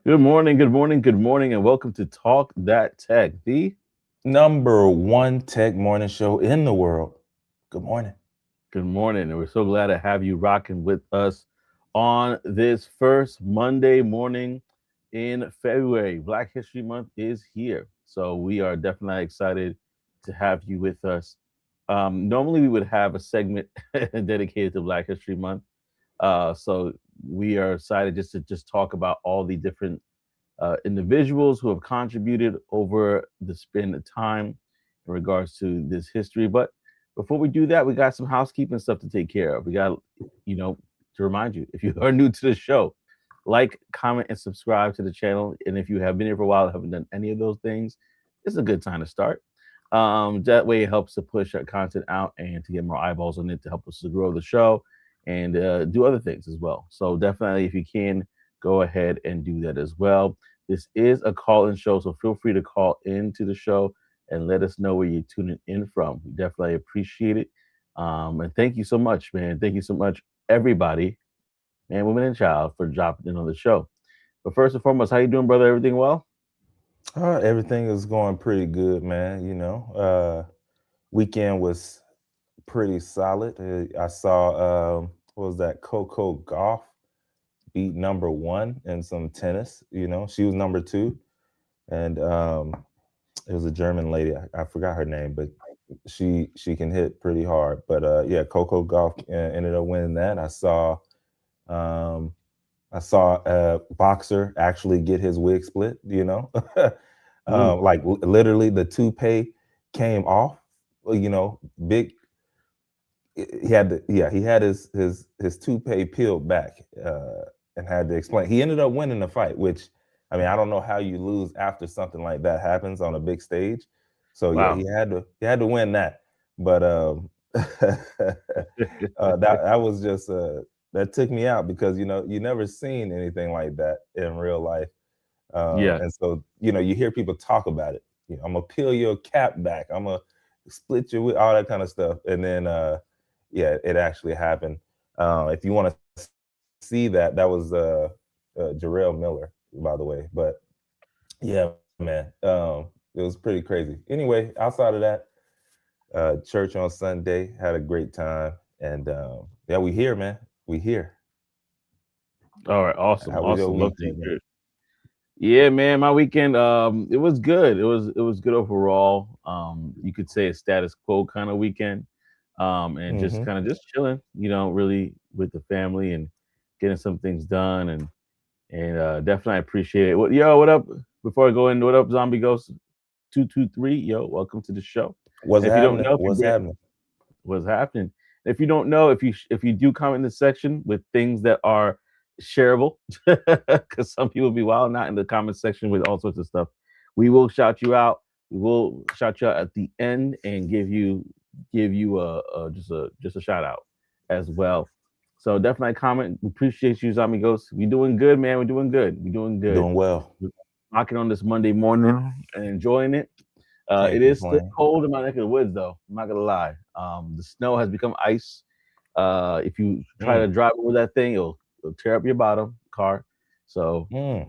Good morning, good morning, good morning, and welcome to Talk That Tech. The Number one tech morning show in the world. Good morning. Good morning, and we're so glad to have you rocking with us on this first Monday morning in February. Black History Month is here, so we are definitely excited to have you with us. Normally, we would have a segment dedicated to Black History Month, so we are excited just to talk about all the different individuals who have contributed over the span of time in regards to this history. But before we do that, we got some housekeeping stuff to take care of. We got, you know, to remind you, if you are new to the show, like, comment, and subscribe to the channel. And if you have been here for a while and haven't done any of those things, it's a good time to start. That way it helps to push our content out and to get more eyeballs on it to help us to grow the show and do other things as well. So definitely, if you can, go ahead and do that as well. This is a call-in show, so feel free to call into the show and let us know where you're tuning in from. We definitely appreciate it. And thank you so much, man. Thank you so much, everybody, man, woman, and child, for dropping in on the show. But first and foremost, how you doing, brother? Everything well? Everything is going pretty good, man. Weekend was pretty solid. I saw what was that? Coco Golf beat number one in some tennis. She was number two, and it was a German lady. I forgot her name, but she can hit pretty hard. But yeah, Coco Golf ended up winning that. Um, I saw a boxer actually get his wig split, Ooh, like literally the toupee came off, big. He had his toupee peeled back and had to explain. He ended up winning the fight, which, I mean, I don't know how you lose after something like that happens on a big stage. So yeah, wow. he had to win that. But that was just that took me out because you never seen anything like that in real life, Yeah, and so you hear people talk about it. I'm gonna peel your cap back. I'm gonna split you with all that kind of stuff, and then yeah, it actually happened. If you want to see that, that was Jarrell Miller, by the way. But yeah, man, it was pretty crazy. Anyway, outside of that, church on Sunday, had a great time, and yeah, we here, man. We here. all right, awesome, How was your awesome. Love to weekend, man? hear it. Yeah, man, my weekend, it was good. It was good overall. You could say a status quo kind of weekend. And just Mm-hmm. kind of just chilling, really with the family and getting some things done and definitely appreciate it. What up? Before I go in, what up, Zombie Ghost 223? Yo, welcome to the show. What's If you don't happening? know, if you What's happening? what's happening. If you don't know, if you do comment in the section with things that are shareable, because some people be wild not in the comment section with all sorts of stuff, we will shout you out. We will shout you out at the end and give you a shout out as well. So definitely comment. We appreciate you, Zombie Ghost. We doing good, man. We're doing good. We're doing good. Doing well. We're rocking on this Monday morning and enjoying it. Can't It is still complain. cold in my neck of the woods, though. I'm not gonna lie. The snow has become ice. If you try Mm, to drive over that thing, it'll tear up your bottom car. So mm.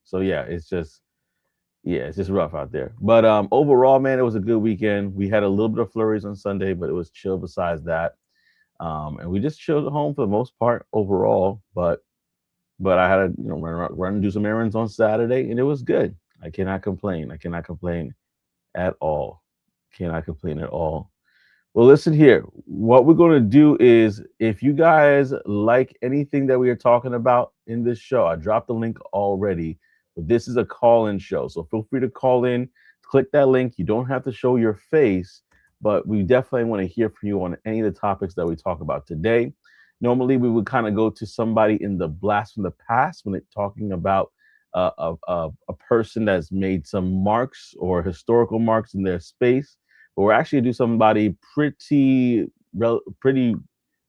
so yeah, it's just rough out there. But overall, man, it was a good weekend. We had a little bit of flurries on Sunday, but it was chill besides that. And we just chilled at home for the most part overall. But I had to run and do some errands on Saturday, and it was good. I cannot complain. I cannot complain at all. Cannot complain at all. Well, listen here. What we're going to do is if you guys like anything that we are talking about in this show, I dropped the link already, but this is a call in show. So feel free to call in, click that link. You don't have to show your face, but we definitely want to hear from you on any of the topics that we talk about today. Normally, we would kind of go to somebody in the blast from the past when it's talking about a person that's made some marks or historical marks in their space, but we're actually gonna do somebody pretty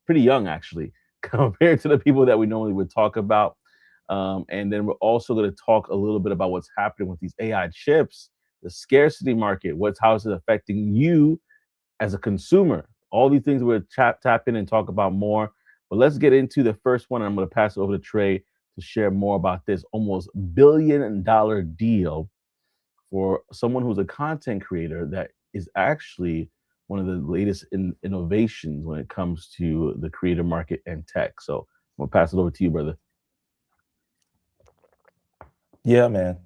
young actually compared to the people that we normally would talk about. And then we're also going to talk a little bit about what's happening with these AI chips, the scarcity market, how is it affecting you as a consumer. All these things we'll tap in and talk about more. But let's get into the first one. I'm going to pass it over to Trey to to share more about this almost $1 billion deal for someone who's a content creator that is actually one of the latest innovations when it comes to the creator market and tech. So I'm gonna pass it over to you, brother. Yeah, man.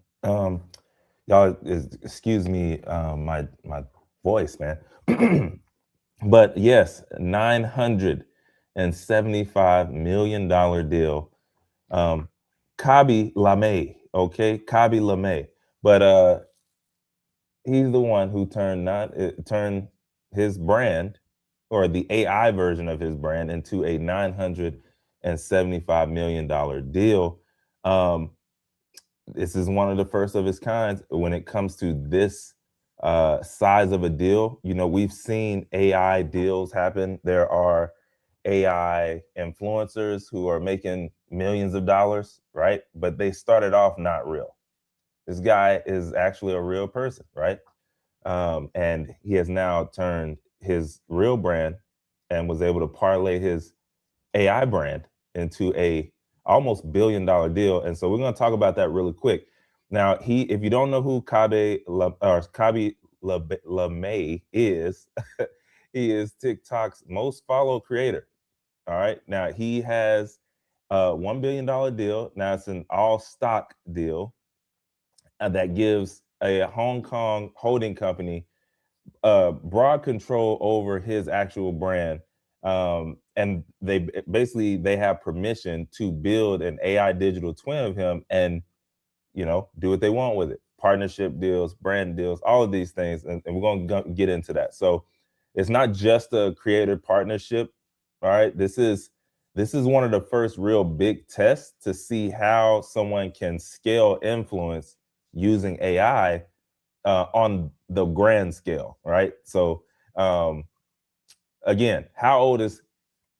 Y'all, excuse me, my voice, man. But yes, $975 million deal. Um, Khaby Lame, okay, Khaby Lame. But he's the one who turned his brand, or the AI version of his brand, into a $975 million deal. Um, this is one of the first of its kinds when it comes to this size of a deal. You know, we've seen AI deals happen. There are AI influencers who are making millions of dollars, right? But they started off not real. This guy is actually a real person, right? And he has now turned his real brand and was able to parlay his AI brand into a almost $1 billion deal. And so we're going to talk about that really quick. Now, if you don't know who Khaby Lame is, he is TikTok's most followed creator. All right. Now he has a $1 billion deal. Now it's an all stock deal that gives a Hong Kong holding company broad control over his actual brand. And they have permission to build an AI digital twin of him and, you know, do what they want with it. Partnership deals, brand deals, all of these things. And we're going to get into that. So it's not just a creator partnership. All right. This is one of the first real big tests to see how someone can scale influence using AI on the grand scale, right? So, again, how old is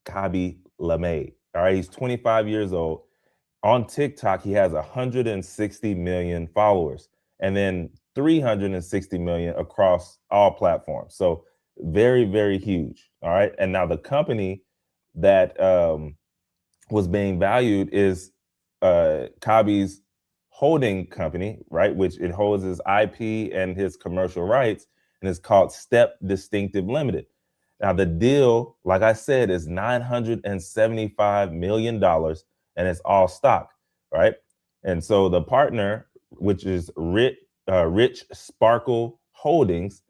Khaby Lame? All right, he's 25 years old. On TikTok, he has 160 million followers, and then 360 million across all platforms. So, very, very huge. All right, and now the company that was being valued is Khaby's holding company, right? Which it holds his IP and his commercial rights, and it's called Step Distinctive Limited. Now, the deal, like I said, is $975 million, and it's all stock, right? And so the partner, which is Rich Sparkle Holdings,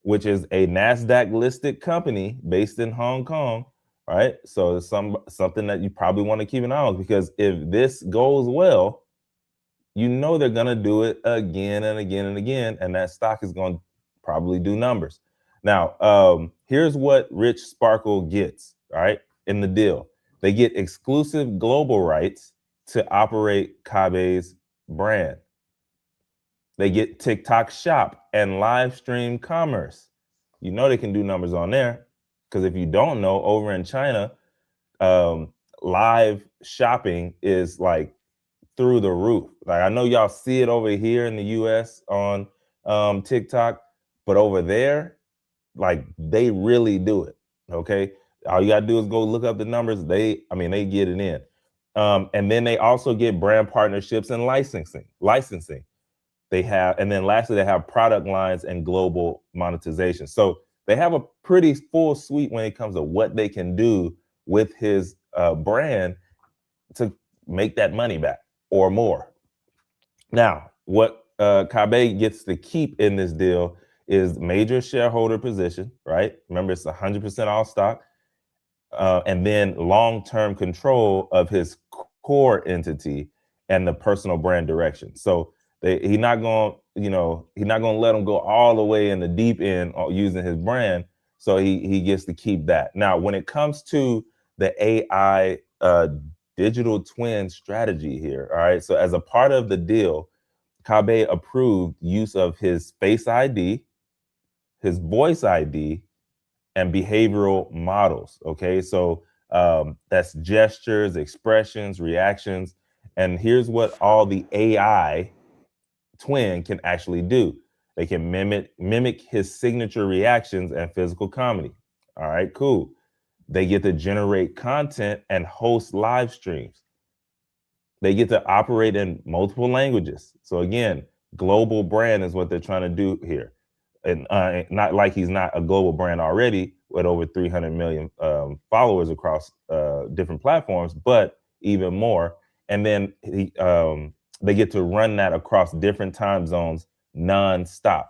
which is a NASDAQ listed company based in Hong Kong, right? So it's something that you probably want to keep an eye on, because if this goes well, you know they're going to do it again and again and again, and that stock is going to probably do numbers. Now, here's what Rich Sparkle gets, all right, in the deal. They get exclusive global rights to operate Khaby's brand. They get TikTok Shop and live stream commerce. You know they can do numbers on there, because if you don't know, over in China, live shopping is like through the roof. Like, I know y'all see it over here in the US on TikTok, but over there, like, they really do it. Okay. All you gotta do is go look up the numbers. They get it in. And then they also get brand partnerships and licensing. They have, and then lastly, they have product lines and global monetization. So they have a pretty full suite when it comes to what they can do with his brand to make that money back or more. Now, what Khaby gets to keep in this deal is major shareholder position, right? Remember, it's 100% all stock, and then long-term control of his core entity and the personal brand direction. So he's not going to let him go all the way in the deep end using his brand. So he gets to keep that. Now, when it comes to the AI digital twin strategy here, all right. So as a part of the deal, Khaby approved use of his Face ID, his Voice ID, and behavioral models. Okay, so that's gestures, expressions, reactions, and here's what all the AI twin can actually do. They can mimic his signature reactions and physical comedy. All right, cool. They get to generate content and host live streams. They get to operate in multiple languages. So again, global brand is what they're trying to do here. And not like he's not a global brand already with over 300 million followers across different platforms, but even more. And then they get to run that across different time zones nonstop.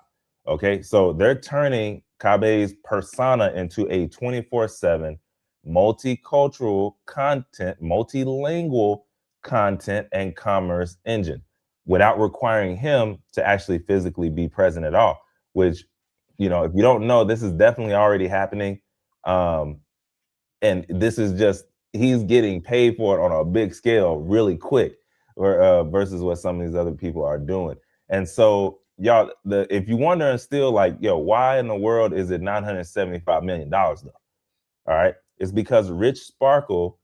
Okay, so they're turning Khaby's persona into a 24/7 multicultural content, multilingual content and commerce engine without requiring him to actually physically be present at all, which, if you don't know, this is definitely already happening. And this is just, he's getting paid for it on a big scale really quick, or versus what some of these other people are doing. And so, y'all, if you wondering still, like, why in the world is it $975 million though? All right, it's because Rich Sparkle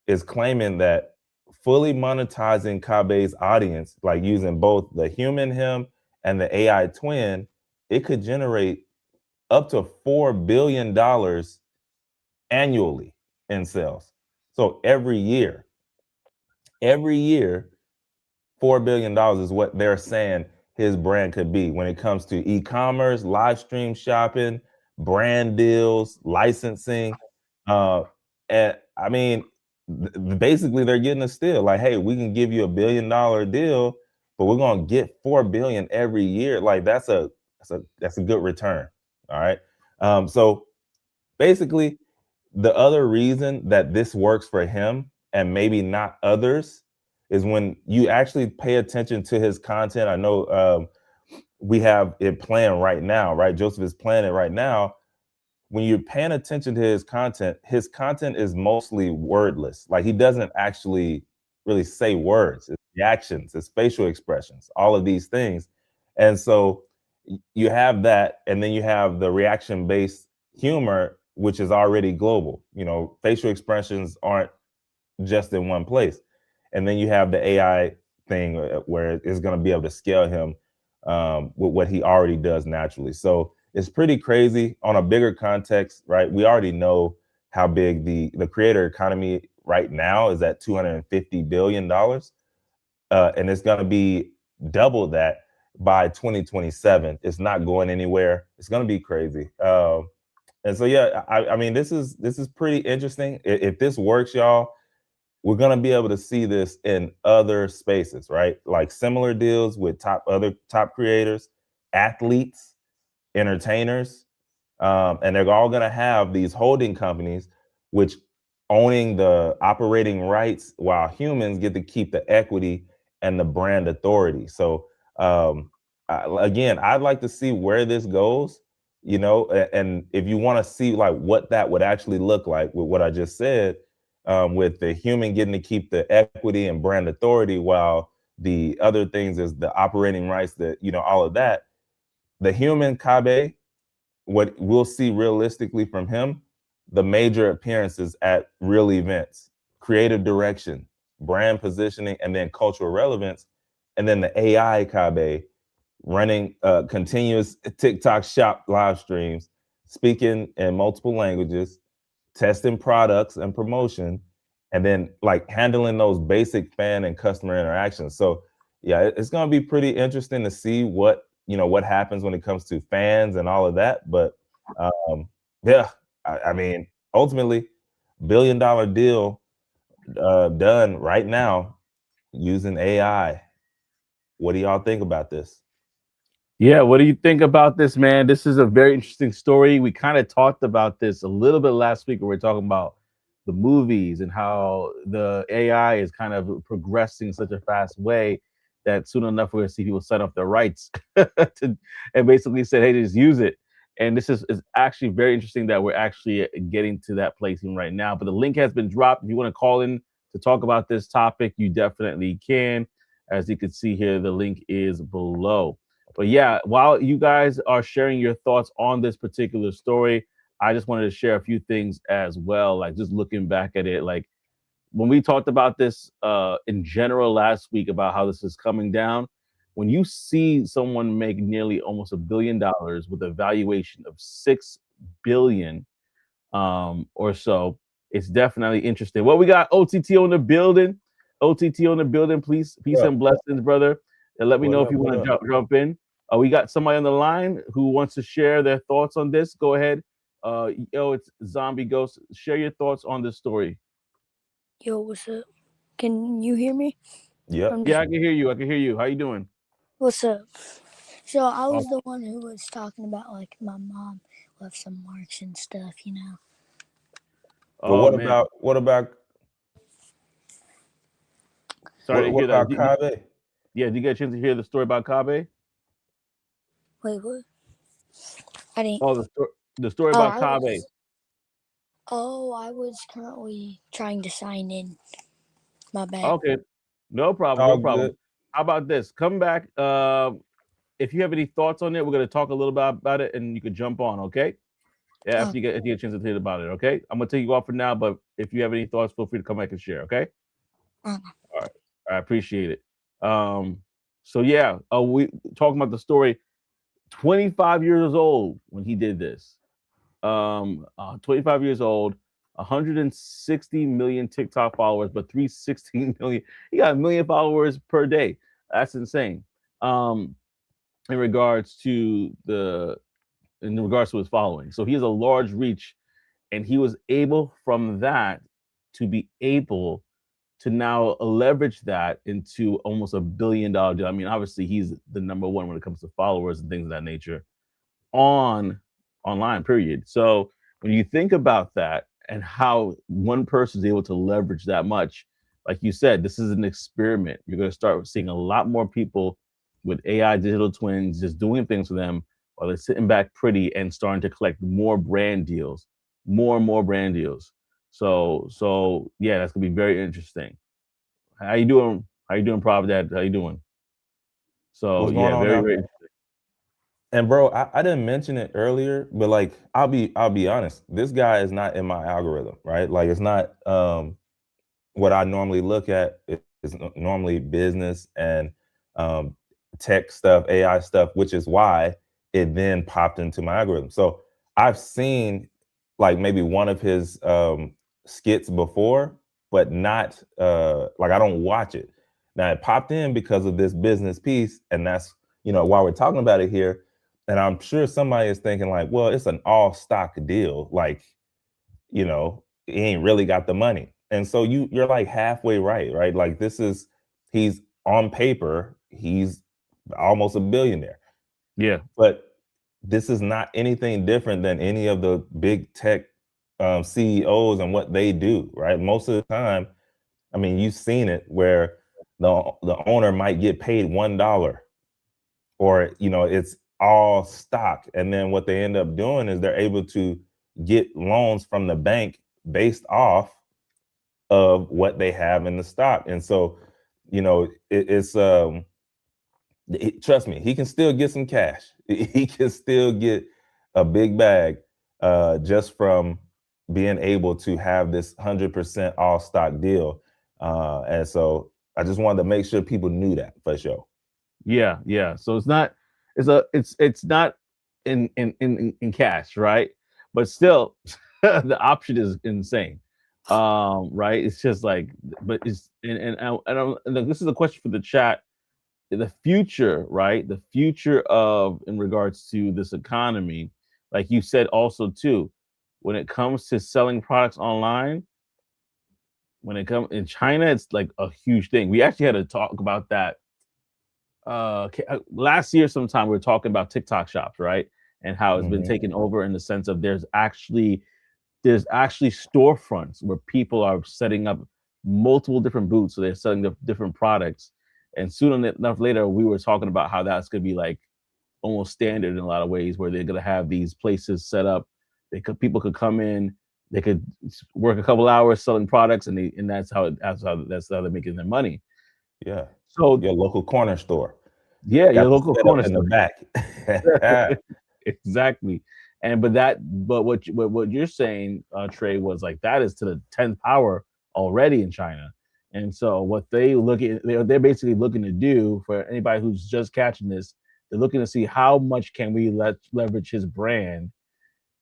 is claiming that fully monetizing Khaby's audience, like using both the human him and the AI twin, it could generate up to $4 billion annually in sales. So every year, $4 billion is what they're saying his brand could be when it comes to e-commerce, live stream shopping, brand deals, licensing. And I mean, basically they're getting a steal. Like, hey, we can give you $1 billion deal, but we're gonna get 4 billion every year. Like that's a good return. All right. So basically, the other reason that this works for him and maybe not others is when you actually pay attention to his content. I know we have it playing right now, right? Joseph is playing it right now. When you're paying attention to his content is mostly wordless. Like he doesn't actually really say words. It's reactions, it's facial expressions, all of these things. And so you have that, and then you have the reaction-based humor, which is already global. Facial expressions aren't just in one place. And then you have the AI thing where it's going to be able to scale him with what he already does naturally. So it's pretty crazy on a bigger context, right? We already know how big the creator economy right now is at $250 billion. And it's going to be double that by 2027. It's not going anywhere. It's going to be crazy. And so, yeah, I mean, this is pretty interesting. If this works, y'all, we're going to be able to see this in other spaces, right? Like similar deals with other top creators, athletes, entertainers, and they're all going to have these holding companies, which owning the operating rights, while humans get to keep the equity and the brand authority. So again, I'd like to see where this goes, and if you want to see like what that would actually look like with what I just said, with the human getting to keep the equity and brand authority, while the other things is the operating rights, that all of that. The human Khaby, what we'll see realistically from him, the major appearances at real events, creative direction, brand positioning, and then cultural relevance. And then the AI Khaby running continuous TikTok shop live streams, speaking in multiple languages, testing products and promotion, and then like handling those basic fan and customer interactions. So yeah, it's going to be pretty interesting to see what happens when it comes to fans and all of that. But yeah, I mean, ultimately, $1 billion deal done right now using AI. What do y'all think about this? Yeah, what do you think about this, man? This is a very interesting story. We kind of talked about this a little bit last week when we were talking about the movies and how the AI is kind of progressing in such a fast way that soon enough we're going to see people set up their rights and basically say, hey, just use it. And this is actually very interesting that we're actually getting to that place even right now. But the link has been dropped. If you want to call in to talk about this topic, you definitely can. As you can see here, the link is below. But yeah, while you guys are sharing your thoughts on this particular story, I just wanted to share a few things as well. Like just looking back at it, like when we talked about this in general last week about how this is coming down, when you see someone make nearly almost $1 billion with a valuation of 6 billion or so, it's definitely interesting. Well, we got OTT on the building. OTT on the building. Please, peace Yeah. and blessings, brother. And let me What know if up? you What want to up? jump in. We got somebody on the line who wants to share their thoughts on this. Go ahead. It's Zombie Ghost. Share your thoughts on this story. Yo, what's up? Can you hear me? Yep. I'm Yeah, just. I can hear you. I can hear you. How you doing? What's up? So I Oh, was the one who was talking about like my mom left some marks and stuff. But oh man, sorry to what hear that. about Khaby? Yeah, did you get a chance to hear the story about Khaby? Wait, what? I didn't. Oh, the story Oh, about I Khaby. was. Oh, I was currently trying to sign in. My bad. Okay, no problem, no All problem. good. How about this? Come back. If you have any thoughts on it, we're gonna talk a little about it, and you can jump on. Okay. Yeah, Oh, if you get a chance to hear about it. Okay. I'm gonna take you off for now, but if you have any thoughts, feel free to come back and share. Okay. uh, All right. I appreciate it. So yeah, we talking about the story. 25 years old when he did this. 25 years old, 160 million TikTok followers, but 316 million. He got a million followers per day. That's insane. Um, in regards to his following, so he has a large reach, and he was able from that to be able to now leverage that into almost $1 billion deal. I mean, obviously, he's the number one when it comes to followers and things of that nature on online, period. So when you think about that and how one person is able to leverage that much, like you said, this is an experiment. You're going to start seeing a lot more people with AI digital twins just doing things for them while they're sitting back pretty and starting to collect more brand deals, more and more brand deals. So yeah, that's gonna be very interesting. How you doing? How you doing, Prof? Dad? How you doing? So What's going yeah, on very now? very. And bro, I didn't mention it earlier, but like I'll be honest, this guy is not in my algorithm, right? Like it's not what I normally look at is normally business and um, tech stuff, AI stuff, which is why it then popped into my algorithm. So I've seen like maybe one of his skits before, but not like I don't watch it. Now it popped in because of this business piece, and that's why we're talking about it here. And I'm sure somebody is thinking like, well, it's an all stock deal, like he ain't really got the money. And so you're like halfway right? Like he's on paper, he's almost a billionaire. Yeah. But this is not anything different than any of the big tech CEOs and what they do, right? Most of the time, I mean, you've seen it where the owner might get paid $1 or it's all stock, and then what they end up doing is they're able to get loans from the bank based off of what they have in the stock. And so it's trust me, he can still get some cash. He can still get a big bag just from being able to have this 100% all stock deal. And so I just wanted to make sure people knew that for sure. Yeah, yeah. So it's not in cash, right? But still, the option is insane. Right? It's just like, but it's and this is a question for the chat. The future, right? The future of in regards to this economy, like you said, also too, when it comes to selling products online, when it comes in China, it's like a huge thing. We actually had to talk about that last year sometime. We were talking about TikTok shops, right? And how it's been Mhm. taken over in the sense of there's actually storefronts where people are setting up multiple different booths, so they're selling the different products. And soon enough later, we were talking about how that's gonna be like almost standard in a lot of ways, where they're gonna have these places set up. People could come in, they could work a couple hours selling products, and that's how they're making their money. Yeah. So Your local corner store. yeah, your Got the local setup corner in the store. back. Exactly. But what you're saying, Trey, was like that is to the 10th power already in China. And so what they're basically looking to do, for anybody who's just catching this, they're looking to see how much can we leverage his brand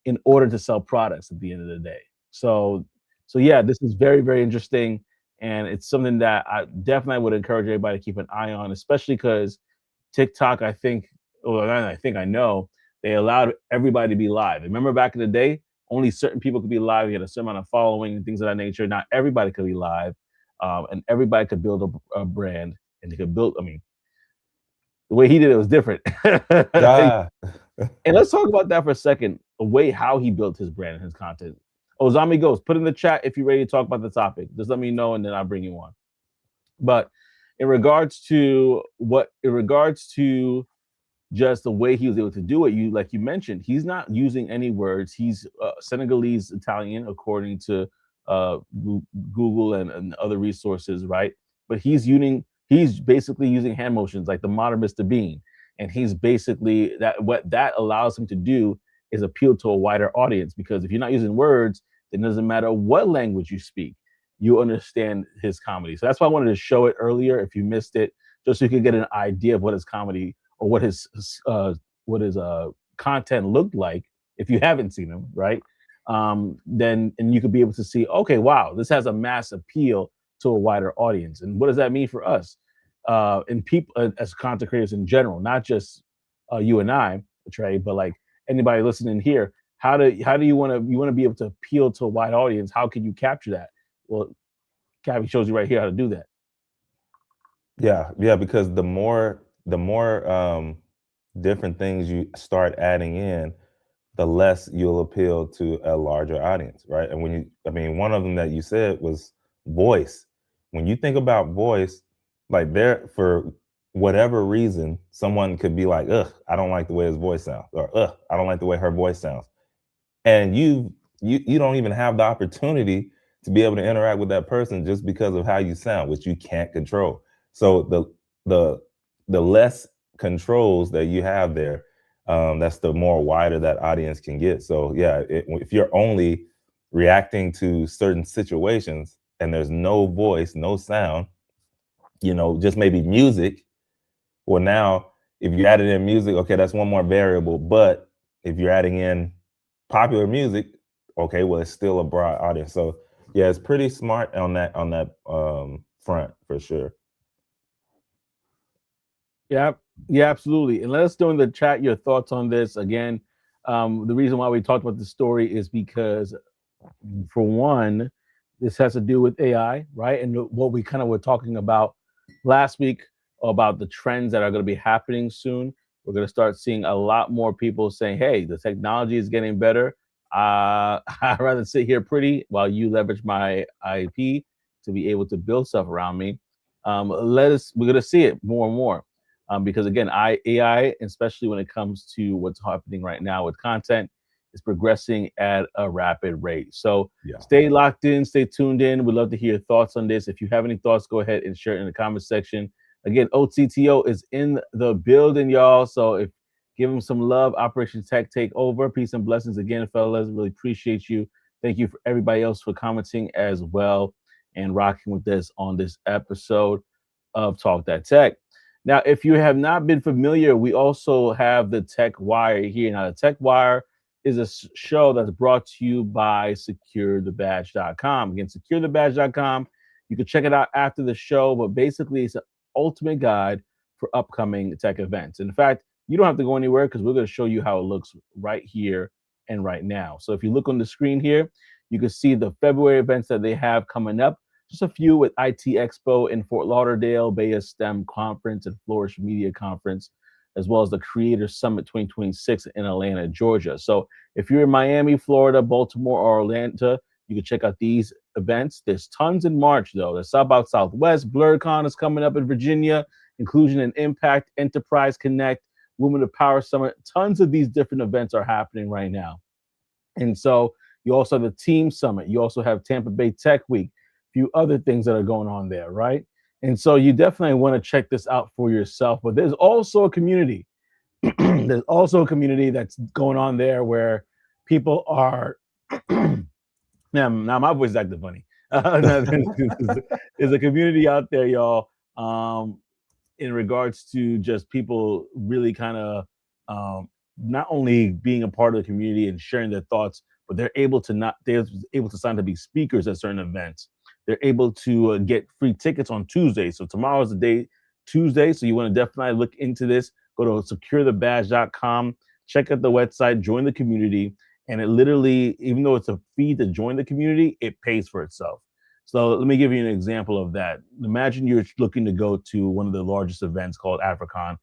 in order to sell products at the end of the day. So yeah, this is very, very interesting. and it's something that I definitely would encourage everybody to keep an eye on, especially because TikTok, I think, or not I think I know, they allowed everybody to be live. Remember back in the day, only certain people could be live. You had a certain amount of following and things of that nature. Not everybody could be live, and everybody could build a brand, and they could build. I mean, the way he did it was different. Ah, And let's talk about that for a second. The way how he built his brand and his content. Ozami Ghost, put in the chat if you're ready to talk about the topic. Just let me know, and then I'll bring you on. But in regards to just the way he was able to do it, you like you mentioned, he's not using any words. He's Senegalese Italian, according to Google and other resources, right? But he's basically using hand motions like the modern Mr. Bean, and he's basically that what that allows him to do is appeal to a wider audience, because if you're not using words, it doesn't matter what language you speak, you understand his comedy. So that's why I wanted to show it earlier. If you missed it, just so you could get an idea of what his comedy or what his content looked like if you haven't seen him, right? Then and you could be able to see, okay, wow, this has a mass appeal to a wider audience. And what does that mean for us and people as content creators in general, not just you and I, Trey, but like anybody listening here? How do you want to be able to appeal to a wide audience? How can you capture that? Well, Khaby shows you right here how to do that. yeah, because the more different things you start adding in, the less you'll appeal to a larger audience, right? And one of them that you said was voice. When you think about voice, like there, for whatever reason, someone could be like, ugh, I don't like the way his voice sounds, or ugh, I don't like the way her voice sounds. And you don't even have the opportunity to be able to interact with that person just because of how you sound, which you can't control. So the less controls that you have there, that's the more wider that audience can get. So yeah, if you're only reacting to certain situations and there's no voice, no sound, just maybe music. Well, now if you added in music, okay, that's one more variable. But if you're adding in popular music, okay, well, it's still a broad audience. So yeah, it's pretty smart on that front for sure. Yeah, absolutely. And let us know in the chat your thoughts on this. Again, the reason why we talked about this story is because, for one, this has to do with AI, right? And what we kind of were talking about last week about the trends that are going to be happening soon. We're going to start seeing a lot more people saying, hey, the technology is getting better. I'd rather sit here pretty while you leverage my IP to be able to build stuff around me. We're going to see it more and more. Because again, AI, especially when it comes to what's happening right now with content, is progressing at a rapid rate. So Stay locked in, stay tuned in. We'd love to hear your thoughts on this. If you have any thoughts, go ahead and share it in the comment section. Again, OTTO is in the building, y'all. So give them some love. Operation Tech Take Over. Peace and blessings again, fellas. Really appreciate you. Thank you for everybody else for commenting as well and rocking with us on this episode of Talk That Tech. Now, if you have not been familiar, we also have the Tech Wire here. Now, the Tech Wire is a show that's brought to you by SecureTheBadge.com. Again, SecureTheBadge.com. You can check it out after the show, but basically it's an ultimate guide for upcoming tech events. In fact, you don't have to go anywhere because we're going to show you how it looks right here and right now. So if you look on the screen here, you can see the February events that they have coming up. Just a few with IT Expo in Fort Lauderdale, Bay of STEM Conference, and Flourish Media Conference, as well as the Creator Summit 2026 in Atlanta, Georgia. So if you're in Miami, Florida, Baltimore, or Atlanta, you can check out these events. There's tons in March, though. There's South by Southwest, BlurCon is coming up in Virginia, Inclusion and Impact, Enterprise Connect, Women of Power Summit. Tons of these different events are happening right now. And so you also have the Team Summit. You also have Tampa Bay Tech Week. Few other things that are going on there, right? And so you definitely want to check this out for yourself. But there's also a community. There's also a community that's going on there where people are. Now my voice is acting funny. There's a community out there, y'all. In regards to just people really kind of not only being a part of the community and sharing their thoughts, but they're able to sign to be speakers at certain events. they're able to get free tickets on Tuesday. So tomorrow is the day, Tuesday. So you want to definitely look into this. Go to securethebadge.com, check out the website, join the community. And it literally, even though it's a fee to join the community, it pays for itself. So let me give you an example of that. Imagine you're looking to go to one of the largest events called Africon,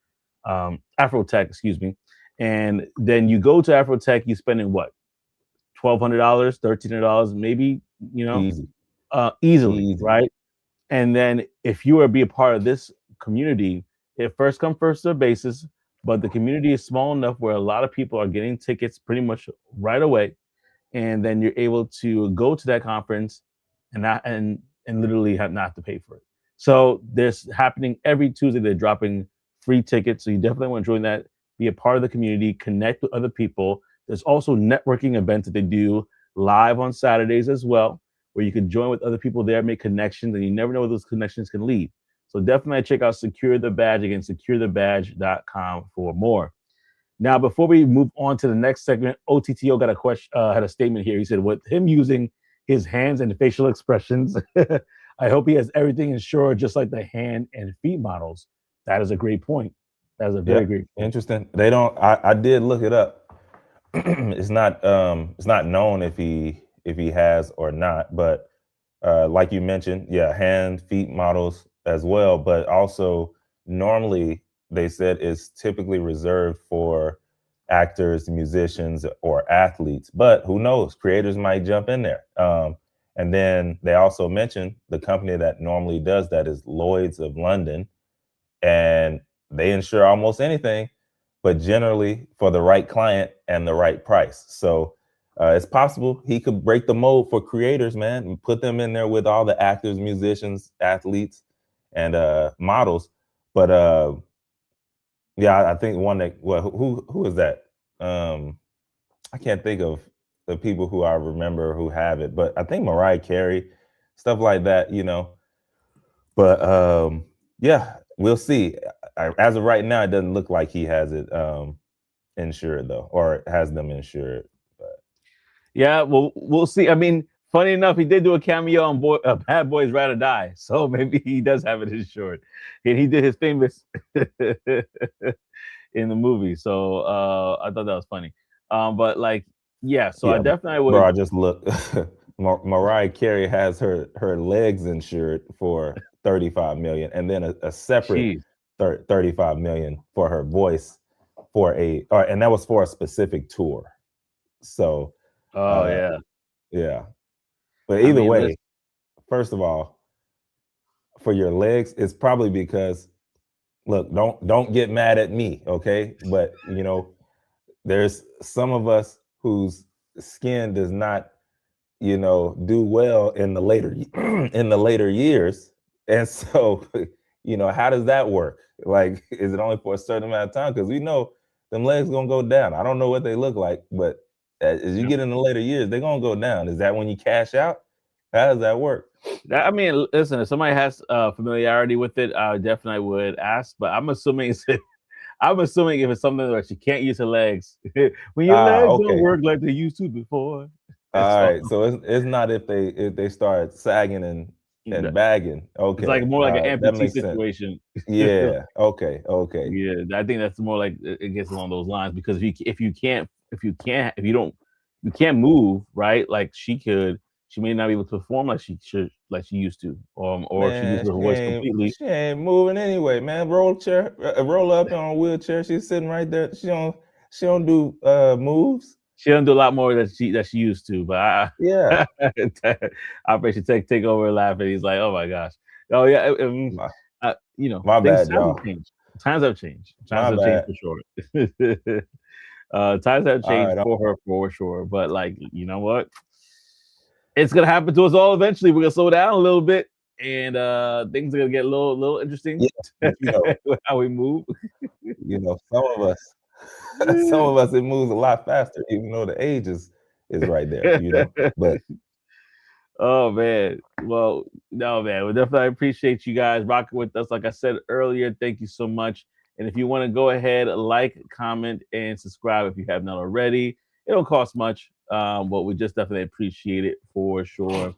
Afrotech, excuse me. And then you go to Afrotech, you spending what? $1,200, $1,300, maybe, Easy. easily, Easy. right? And then if you were to be a part of this community, it first come first serve basis, but the community is small enough where a lot of people are getting tickets pretty much right away, and then you're able to go to that conference and not and literally have not to pay for it. So there's happening every Tuesday. They're dropping free tickets, so you definitely want to join that. Be a part of the community, connect with other people. There's also networking events that they do live on Saturdays as well, where you can join with other people there, make connections, and you never know where those connections can lead. So definitely check out Secure the Badge, again, securethebadge.com for more. Now, before we move on to the next segment, OTTO got a question, had a statement here. He said, with him using his hands and facial expressions, I hope he has everything insured, just like the hand and feet models. That is a great point. That is a very great point. Interesting. They don't. I did look it up. It's not known if he has or not, but like you mentioned, hand, feet models as well, but also normally they said it's typically reserved for actors, musicians, or athletes, but who knows, creators might jump in there. And then they also mentioned the company that normally does that is Lloyd's of London, and they insure almost anything, but generally for the right client and the right price. So it's possible he could break the mold for creators, man, and put them in there with all the actors, musicians, athletes, and models. But I think one that, well, who is that? I can't think of the people who I remember who have it, but I think Mariah Carey, stuff like that, But we'll see. As of right now, it doesn't look like he has it insured though, or has them insured. But yeah, well, we'll see. I mean, funny enough, he did do a cameo on Bad Boys Ride or Die, so maybe he does have it insured. And he did his famous in the movie, so I thought that was funny. But like, so I definitely would. Bro, I just looked. Mariah Carey has her legs insured for $35 million, and then a separate $35 million for her voice and that was for a specific tour. So, yeah. But either way, first of all, for your legs, it's probably because, look, don't get mad at me, okay? But there's some of us whose skin does not, do well in the later years, and so how does that work? Like, is it only for a certain amount of time? Because we know them legs gonna go down. I don't know what they look like, but as you get in the later years, they're gonna go down. Is that when you cash out? How does that work? I mean, listen, if somebody has familiarity with it, I definitely would ask. But I'm assuming if it's something that you can't use your legs, when your legs don't work like they used to before. All right, so it's not if they start sagging and bagging. Okay, it's like more like an amputee situation. Yeah. Okay. Yeah, I think that's more like it gets along those lines, because if you can't move, right? Like she may not be able to perform like she used to, or she loses her voice completely. She ain't moving anyway, man. Roll up on a wheelchair. She's sitting right there. She don't do moves. She don't do a lot more that she used to, but I bet she take over laughing. He's like, oh my gosh, oh yeah, my bad, y'all. Times have changed. Times have changed for sure. Times have changed for her for sure. But like, you know what? It's gonna happen to us all eventually. We're gonna slow down a little bit, and things are gonna get a little interesting. How we move. Some of us it moves a lot faster, even though the age is right there. But oh man, well, no man, we definitely appreciate you guys rocking with us. Like I said earlier, thank you so much. And if you want to go ahead, like, comment, and subscribe if you have not already. It don't cost much, but we just definitely appreciate it for sure.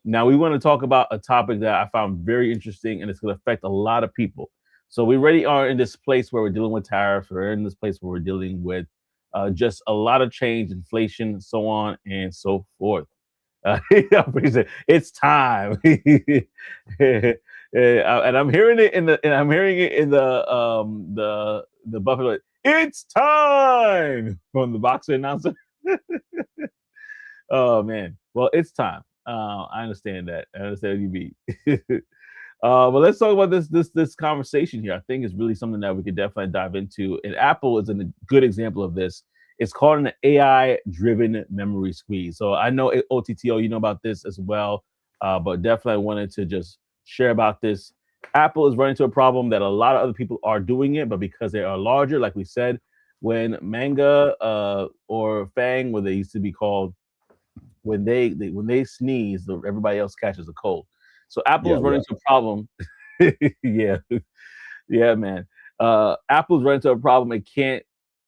Now we want to talk about a topic that I found very interesting, and it's going to affect a lot of people. So we already are in this place where we're dealing with tariffs. We're in this place where we're dealing with just a lot of change, inflation, so on and so forth. It's time, and I'm hearing it in the Buffalo. It's time from the boxer announcer. Oh man, well it's time. I understand that. I understand what you mean. But let's talk about this conversation here. I think it's really something that we could definitely dive into. And Apple is a good example of this. It's called an AI-driven memory squeeze. So I know OTTO, you know about this as well, but definitely wanted to just share about this. Apple is running into a problem that a lot of other people are doing it, but because they are larger, like we said, when Manga or Fang, what they used to be called, when they sneeze, everybody else catches a cold. So Apple is running into a problem. Yeah, yeah, man. Apple's running into a problem it can't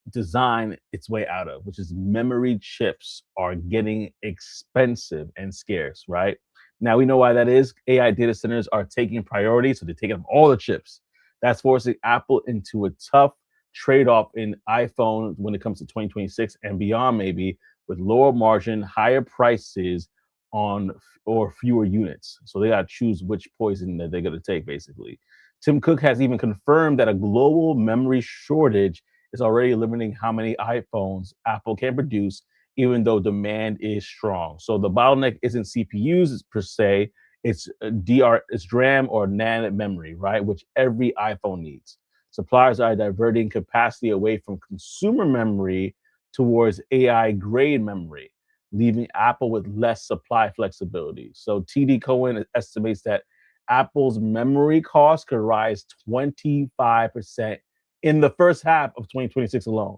design its way out of, which is memory chips are getting expensive and scarce, right? Now we know why that is. AI data centers are taking priority, so they're taking up all the chips. That's forcing Apple into a tough trade-off in iPhone when it comes to 2026 and beyond, maybe with lower margin, higher prices on or fewer units. So they got to choose which poison that they're going to take, basically. Tim Cook has even confirmed that a global memory shortage is already limiting how many iPhones Apple can produce, even though demand is strong. So the bottleneck isn't CPUs per se, it's it's DRAM or NAND memory, right? Which every iPhone needs. Suppliers are diverting capacity away from consumer memory towards AI grade memory, leaving Apple with less supply flexibility. So TD Cohen estimates that Apple's memory costs could rise 25% in the first half of 2026 alone.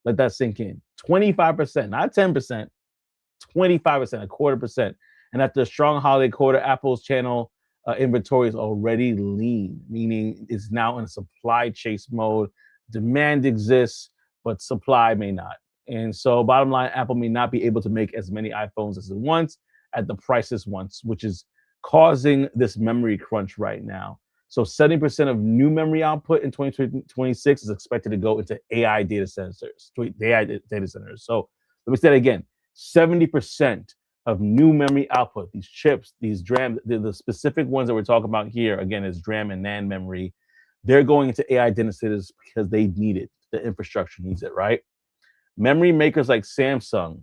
Let that sink in. 25%, not 10%, 25%, a quarter percent. And after a strong holiday quarter, Apple's channel inventory is already lean, meaning it's now in a supply chase mode. Demand exists, but supply may not. And so, bottom line, Apple may not be able to make as many iPhones as it wants at the prices once, which is causing this memory crunch right now. So 70% of new memory output in 2026 is expected to go into AI data centers. AI data centers. So let me say that again: 70% of new memory output, these chips, these DRAM, the specific ones that we're talking about here, again, is DRAM and NAND memory. They're going into AI data centers because they need it. The infrastructure needs it, right? Memory makers like Samsung,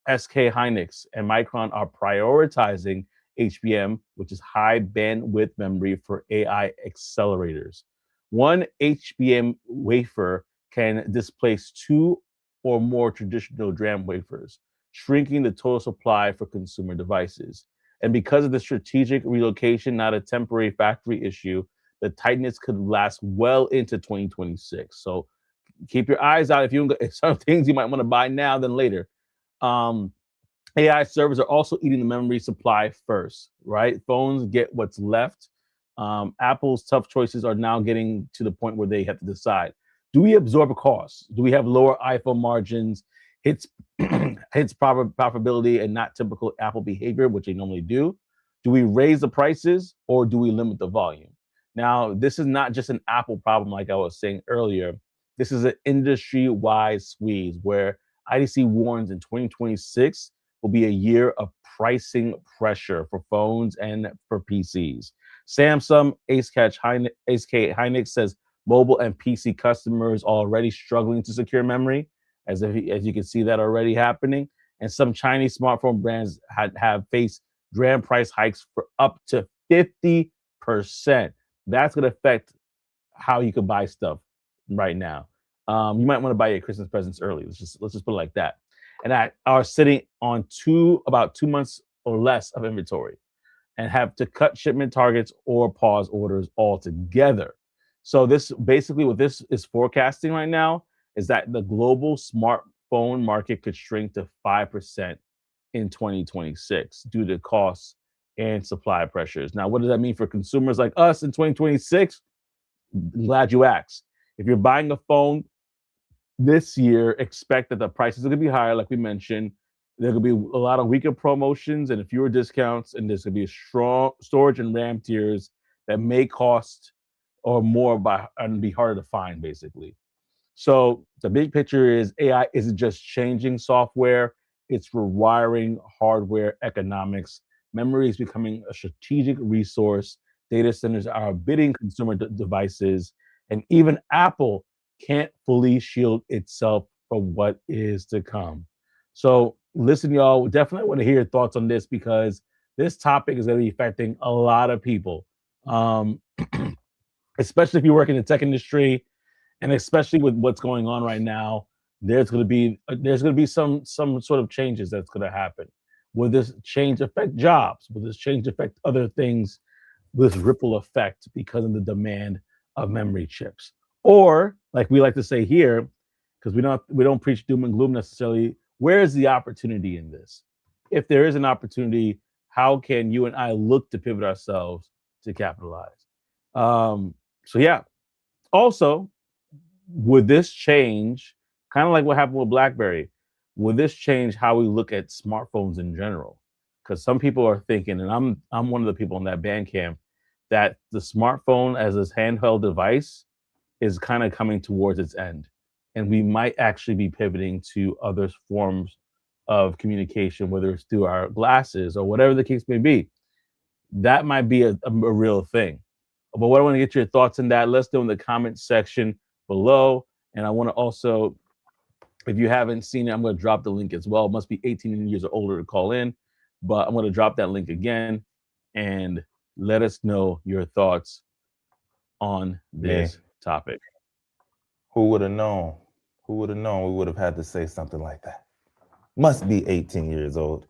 SK Hynix, and Micron are prioritizing HBM, which is high bandwidth memory for AI accelerators. One HBM wafer can displace two or more traditional DRAM wafers, shrinking the total supply for consumer devices. And because of the strategic relocation, not a temporary factory issue, the tightness could last well into 2026. So keep your eyes out if some things you might want to buy now than later. Um, AI servers are also eating the memory supply first, right? Phones get what's left. Apple's tough choices are now getting to the point where they have to decide: do we absorb a cost? Do we have lower iPhone margins, hits profitability, and not typical Apple behavior, which they normally do? Do we raise the prices or do we limit the volume? Now, this is not just an Apple problem, like I was saying earlier. This is an industry-wide squeeze where IDC warns in 2026 will be a year of pricing pressure for phones and for PCs. Samsung, SK Hynix says mobile and PC customers are already struggling to secure memory, as you can see that already happening. And some Chinese smartphone brands have faced DRAM price hikes for up to 50%. That's going to affect how you can buy stuff right now. You might want to buy your Christmas presents early. Let's just put it like that. And that are sitting on about 2 months or less of inventory and have to cut shipment targets or pause orders altogether. So this basically what this is forecasting right now is that the global smartphone market could shrink to 5% in 2026 due to costs and supply pressures. Now, what does that mean for consumers like us in 2026? Glad you asked. If you're buying a phone this year, expect that the prices are going to be higher, like we mentioned. There could be a lot of weaker promotions and fewer discounts, and there's going to be strong storage and RAM tiers that may cost or more by and be harder to find, basically. So the big picture is AI isn't just changing software, it's rewiring hardware economics. Memory is becoming a strategic resource. Data centers are bidding consumer devices, and even Apple can't fully shield itself from what is to come. So, listen, y'all, we definitely want to hear your thoughts on this because this topic is going to be affecting a lot of people, um, especially if you work in the tech industry and especially with what's going on right now, there's going to be some sort of changes that's going to happen. Will this change affect jobs? Will this change affect other things? This ripple effect because of the demand of memory chips, or like we like to say here, because we don't preach doom and gloom necessarily. Where is the opportunity in this? If there is an opportunity, how can you and I look to pivot ourselves to capitalize? So yeah. Also, would this change, kind of like what happened with BlackBerry, would this change how we look at smartphones in general? Because some people are thinking, and I'm one of the people in that band camp, that the smartphone as this handheld device is kind of coming towards its end, and we might actually be pivoting to other forms of communication, whether it's through our glasses or whatever the case may be. That might be a real thing. But what I want to get your thoughts on that, let's do in the comment section below. And I want to also, if you haven't seen it, I'm going to drop the link as well. It must be 18 years or older to call in, but I'm going to drop that link again and let us know your thoughts on this topic. Who would have known? Who would have known we would have had to say something like that? Must be 18 years old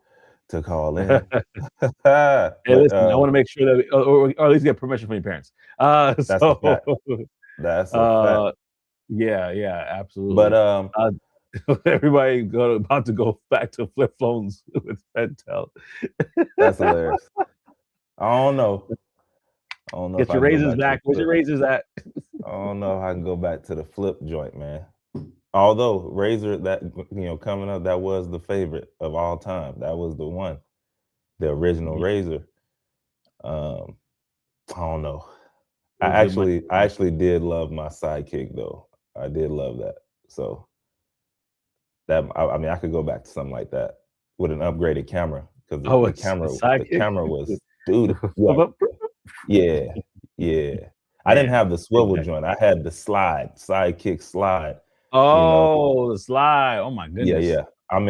to call in. Hey, listen, I want to make sure that, or at least get permission from your parents. That's a fact. That's a fact. Yeah, absolutely. But everybody about to go back to flip phones with FedTel. That's hilarious. I don't know. Get your razors back. Where's your razors at? I don't know if I can go back to the flip joint, man. Although razor, that coming up, that was the favorite of all time. That was the one, the original razor. I don't know. I actually did love my Sidekick though. I did love that. So that I could go back to something like that with an upgraded camera because the camera was dude. Yeah. I didn't have the swivel joint. I had the Sidekick slide. Oh, the slide. Oh my goodness. Yeah. I'm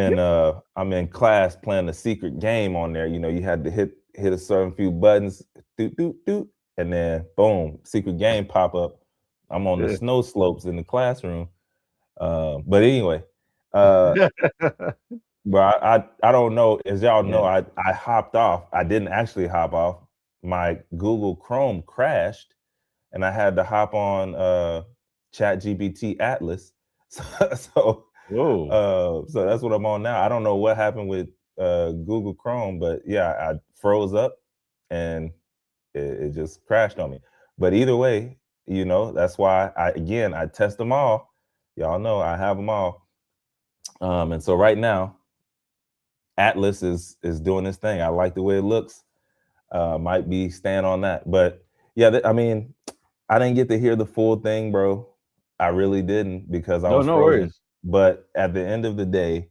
in class playing a secret game on there. You had to hit a certain few buttons, doot, and then boom, secret game pop up. I'm on the snow slopes in the classroom. But anyway, but I don't know. As y'all know, I hopped off. I didn't actually hop off. My Google Chrome crashed, and I had to hop on ChatGPT Atlas. So that's what I'm on now. I don't know what happened with Google Chrome, but yeah, I froze up and it just crashed on me. But either way, that's why I test them all. Y'all know I have them all. And so right now, Atlas is doing this thing. I like the way it looks. Might be staying on that. But yeah, I didn't get to hear the full thing, bro. I really didn't because I was frozen. Worries. But at the end of the day,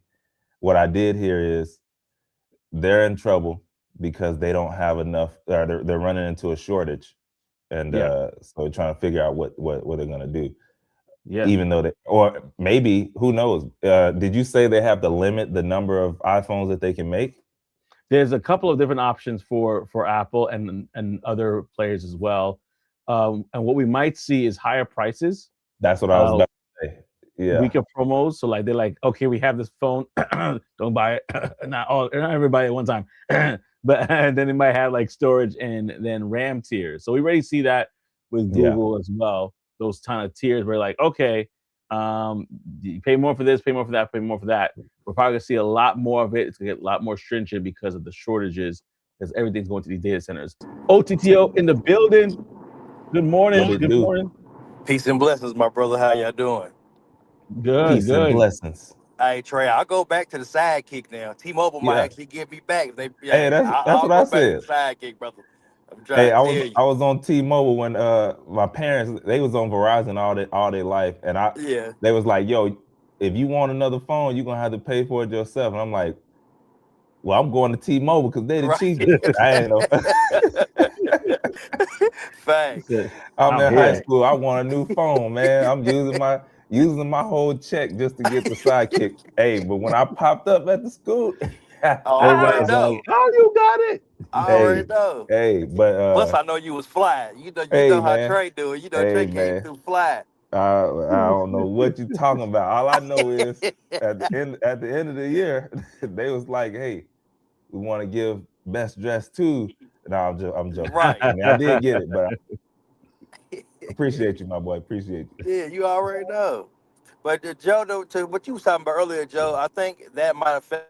what I did hear is they're in trouble because they don't have enough. They're running into a shortage, and so they're trying to figure out what they're gonna do. Yeah. Even though or maybe, who knows? Did you say they have to limit the number of iPhones that they can make? There's a couple of different options for Apple and other players as well. And what we might see is higher prices. That's what I was about to say. Yeah. Weaker promos. So they're like, okay, we have this phone, don't buy it. not everybody at one time. But and then they might have like storage and then RAM tiers. So we already see that with Google as well. Those kind of tiers where like, okay, you pay more for this, pay more for that, pay more for that. We're probably gonna see a lot more of it. It's gonna get a lot more stringent because of the shortages, because everything's going to these data centers. OTTO in the building. Good morning. Morning. Peace and blessings, my brother. How y'all doing? Good. Peace and blessings. Hey Trey, I'll go back to the sidekick now. T-Mobile might Yeah. actually get me back if they. Hey, Yeah, that's I'll what I go back to the said. sidekick, brother. I'm Hey, trying to tell you. I was on T-Mobile when my parents they was on Verizon all their life, and Yeah. they was like, "Yo, if you want another phone, you're gonna have to pay for it yourself." And I'm like, "Well, I'm going to T-Mobile because they the Right. cheapest." I ain't know. He Facts. said, I'm I'm in high here. school. I want a new phone, man. I'm using my whole check just to get the sidekick. Hey, but when I popped up at the school, I already Everybody's like, know. "Oh, you got it." I hey, already know. but Plus, I know you was fly. You hey, know how man, Trey do it. You know hey, Trey came man. through fly. I don't know what you're talking about. All I know is at the end of the year, they was like, "Hey, we want to give best dressed too." No, I'm joking. Right. I mean, I did get it, but I appreciate you, my boy. Appreciate you. Yeah, you already know. But Joe, though, to what you was talking about earlier, Joe, I think that might affect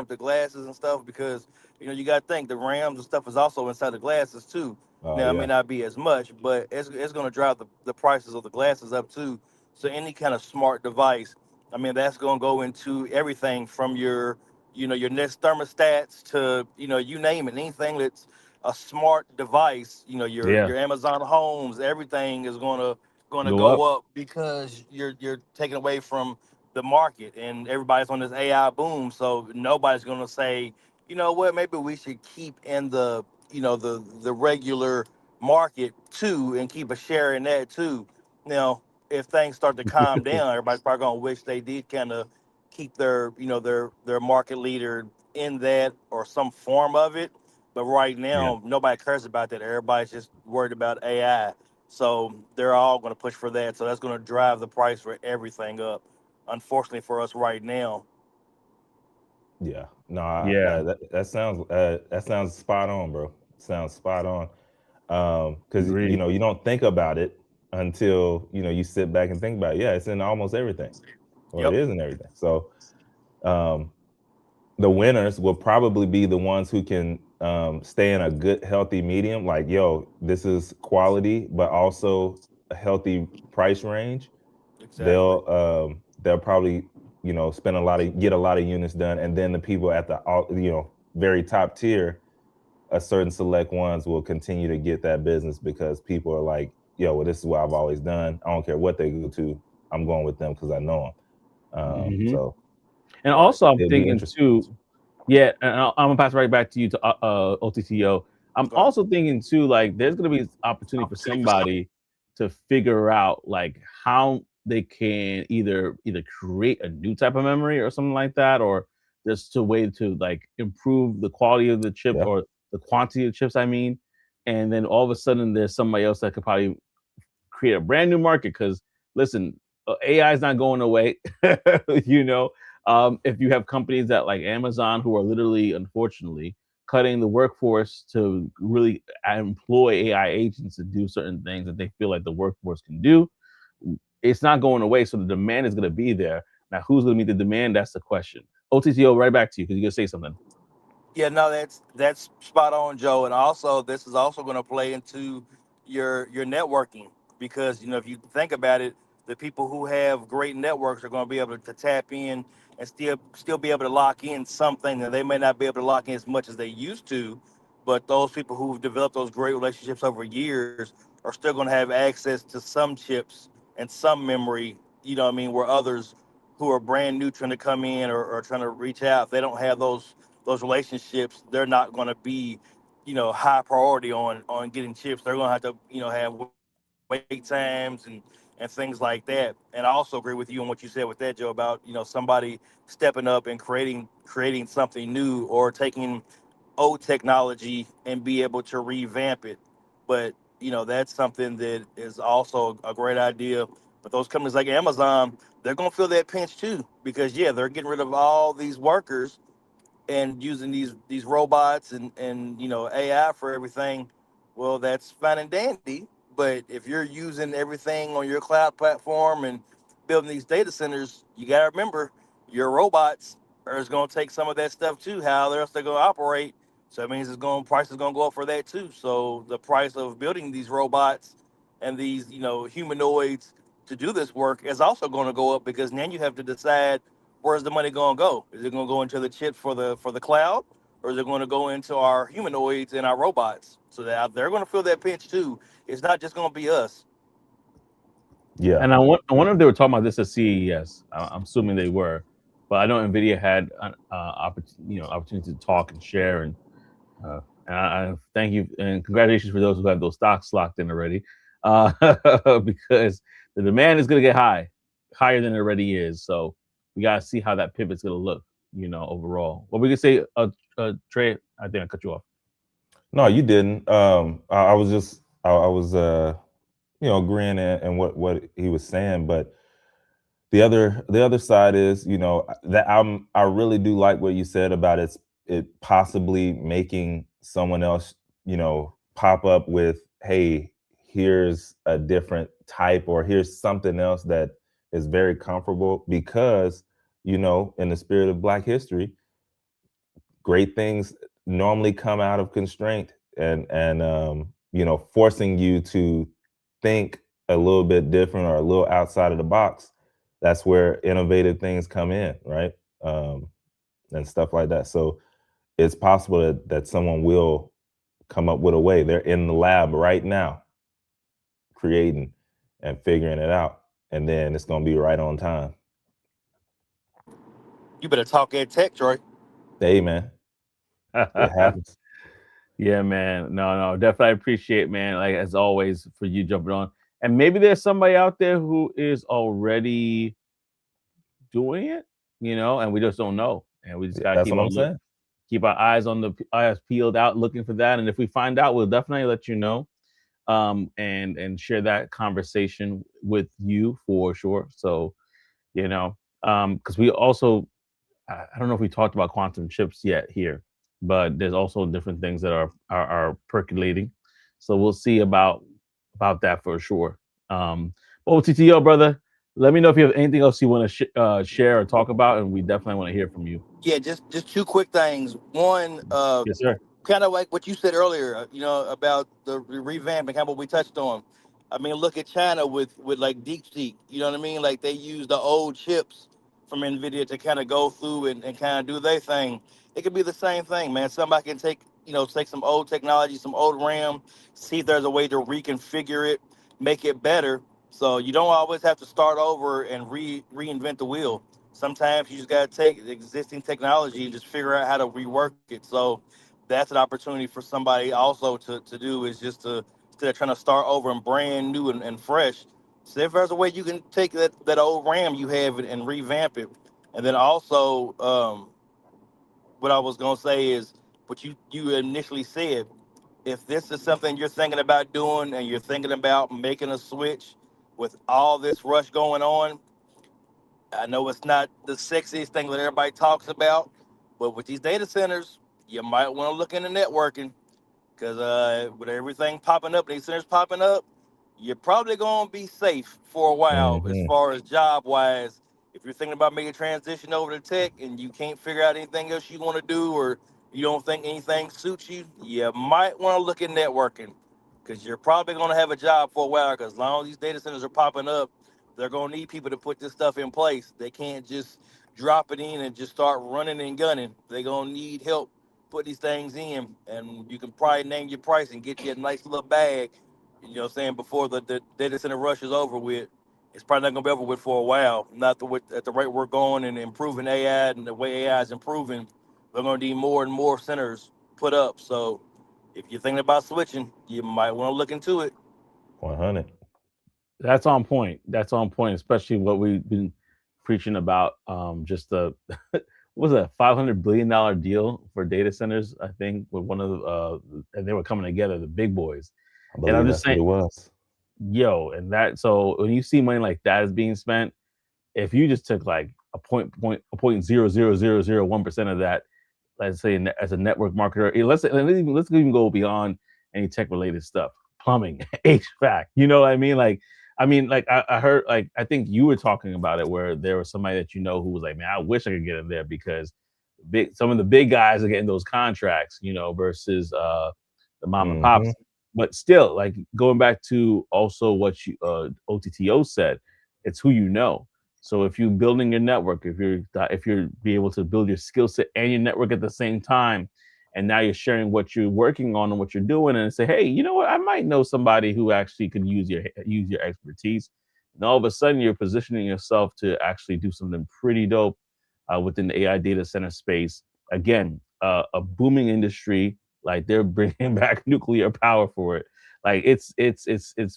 the glasses and stuff because you got to think the RAMs and stuff is also inside the glasses too. Oh Now it may yeah, not be as much, but it's going to drive the prices of the glasses up too. So any kind of smart device, I mean, that's going to go into everything from your your Nest thermostats to you name it, anything that's a smart device. Yeah, Your Amazon homes, everything is going to go up. go up because you're taking away from the market and everybody's on this AI boom. So nobody's gonna say, you know what, maybe we should keep in the the regular market too and keep a share in that too. Now, if things start to calm down, everybody's probably gonna wish they did kind of keep their their market leader in that or some form of it. But right Yeah, now, nobody cares about that. Everybody's just worried about AI. So they're all going to push for that. So that's going to drive the price for everything up. Unfortunately for us right now. yeah. No, yeah, that sounds spot on, bro. Sounds spot on. Because agreed. you don't think about it until you sit back and think about it. Yeah, it's in almost everything, or it Yep. is in everything. So um, the winners will probably be the ones who can stay in a good, healthy medium. Like, yo, this is quality, but also a healthy price range. Exactly. They'll probably spend get a lot of units done, and then the people at the very top tier, a certain select ones will continue to get that business because people are like, yo, well, this is what I've always done. I don't care what they go to. I'm going with them because I know them. Hmm. So And Right. also, I'm it'll be thinking interesting. too. Yeah, and I'm gonna pass it right back to you to OTTO. I'm Go ahead. also thinking too, like there's gonna be opportunity for somebody to figure out like how they can either create a new type of memory or something like that, or just a way to like improve the quality of the chip Yeah. or the quantity of chips. I mean, and then all of a sudden there's somebody else that could probably create a brand new market because listen, AI is not going away. you know, if you have companies that like Amazon who are literally, unfortunately, cutting the workforce to really employ AI agents to do certain things that they feel like the workforce can do, it's not going away. So the demand is going to be there. Now, who's going to meet the demand? That's the question. OTTO, right back to you because you're going to say something. Yeah, no, that's spot on, Joe. And also, this is also going to play into your networking because if you think about it, the people who have great networks are going to be able to tap in and still be able to lock in something that they may not be able to lock in as much as they used to. But those people who've developed those great relationships over years are still going to have access to some chips and some memory. You know what I mean? Where others who are brand new trying to come in or trying to reach out, they don't have those relationships, they're not going to be, high priority on getting chips. They're going to have to, have wait times and things like that. And I also agree with you on what you said with that, Joe, about somebody stepping up and creating something new or taking old technology and be able to revamp it. But that's something that is also a great idea. But those companies like Amazon, they're going to feel that pinch too because yeah, they're getting rid of all these workers and using these robots and AI for everything, well, that's fine and dandy. But if you're using everything on your cloud platform and building these data centers, you got to remember your robots are going to take some of that stuff too. How else they're going to operate? So that means price is going to go up for that too. So the price of building these robots and these humanoids to do this work is also going to go up, because then you have to decide where's the money going to go. Is it going to go into the chips for the cloud, or is it going to go into our humanoids and our robots? So that they're going to feel that pinch too. It's not just going to be us. Yeah. And I wonder if they were talking about this at CES. I'm assuming they were, but I know Nvidia had opportunity to talk and share, and I thank you and congratulations for those who have those stocks locked in already, because the demand is going to get higher than it already is. So we got to see how that pivot's going to look, overall. What we can say, Trey, I think I cut you off. No, you didn't. I was just I was agreeing and what he was saying, but the other side is, that I really do like what you said about it possibly making someone else, pop up with, hey, here's a different type, or here's something else that is very comfortable, because, in the spirit of Black history, great things normally come out of constraint and forcing you to think a little bit different or a little outside of the box. That's where innovative things come in, right? And stuff like that. So it's possible that someone will come up with a way. They're in the lab right now, creating and figuring it out. And then it's going to be right on time. You better talk that tech, Troy. Hey, man. It happens. Yeah, man. No, definitely appreciate, man, like as always, for you jumping on. And maybe there's somebody out there who is already doing it, and we just don't know. And we just gotta keep our eyes on the eyes peeled out, looking for that. And if we find out, we'll definitely let you know, and share that conversation with you for sure. So, because we also, I don't know if we talked about quantum chips yet here, but there's also different things that are percolating. So we'll see about that for sure. OTTO, brother, let me know if you have anything else you want to share or talk about, and we definitely want to hear from you. Yeah, just two quick things. One, Yes, sir. kind of like what you said earlier, about the revamp and kind of what we touched on. I mean, look at China with like DeepSeek. You know what I mean? Like they use the old chips from Nvidia to kind of go through and kind of do their thing. It could be the same thing, man. Somebody can take some old technology, some old RAM, see if there's a way to reconfigure it, make it better. So you don't always have to start over and reinvent the wheel. Sometimes you just got to take the existing technology and just figure out how to rework it. So that's an opportunity for somebody also to do, is just to, instead of trying to start over and brand new and fresh. So if there's a way you can take that old RAM you have and revamp it. And then also, what I was going to say is what you initially said. If this is something you're thinking about doing and you're thinking about making a switch with all this rush going on, I know it's not the sexiest thing that everybody talks about, but with these data centers, you might want to look into networking, because with everything popping up, these centers popping up, you're probably going to be safe for a while as far as job wise. If you're thinking about making a transition over to tech and you can't figure out anything else you want to do, or you don't think anything suits you, you might want to look at networking, because you're probably going to have a job for a while, because as long as these data centers are popping up, they're going to need people to put this stuff in place. They can't just drop it in and just start running and gunning. They're going to need help put these things in, and you can probably name your price and get you a nice little bag, before the data center rush is over with. It's probably not going to be over with for a while. Not at the rate we're going and improving AI and the way AI is improving, we're going to need more and more centers put up. So if you're thinking about switching, you might want to look into it. 100. That's on point. That's on point, especially what we've been preaching about. Just the what was a $500 billion deal for data centers, I think, with one of the and they were coming together, the big boys. I believe I'm that's just saying, what it was. So when you see money like that is being spent, if you just took like a 0.00001% of that, let's say as a network marketer, let's even go beyond any tech related stuff, plumbing, HVAC. You know what I mean? I heard, I think you were talking about it, where there was somebody that who was like, man, I wish I could get in there, because some of the big guys are getting those contracts, versus the mom and pops. But still, like going back to also what OTTO said, it's who you know. So if you're building your network, if you're be able to build your skill set and your network at the same time, and now you're sharing what you're working on and what you're doing, and say, hey, you know what, I might know somebody who actually could use your expertise. And all of a sudden, you're positioning yourself to actually do something pretty dope within the AI data center space. Again, a booming industry. Like they're bringing back nuclear power for it. Like it's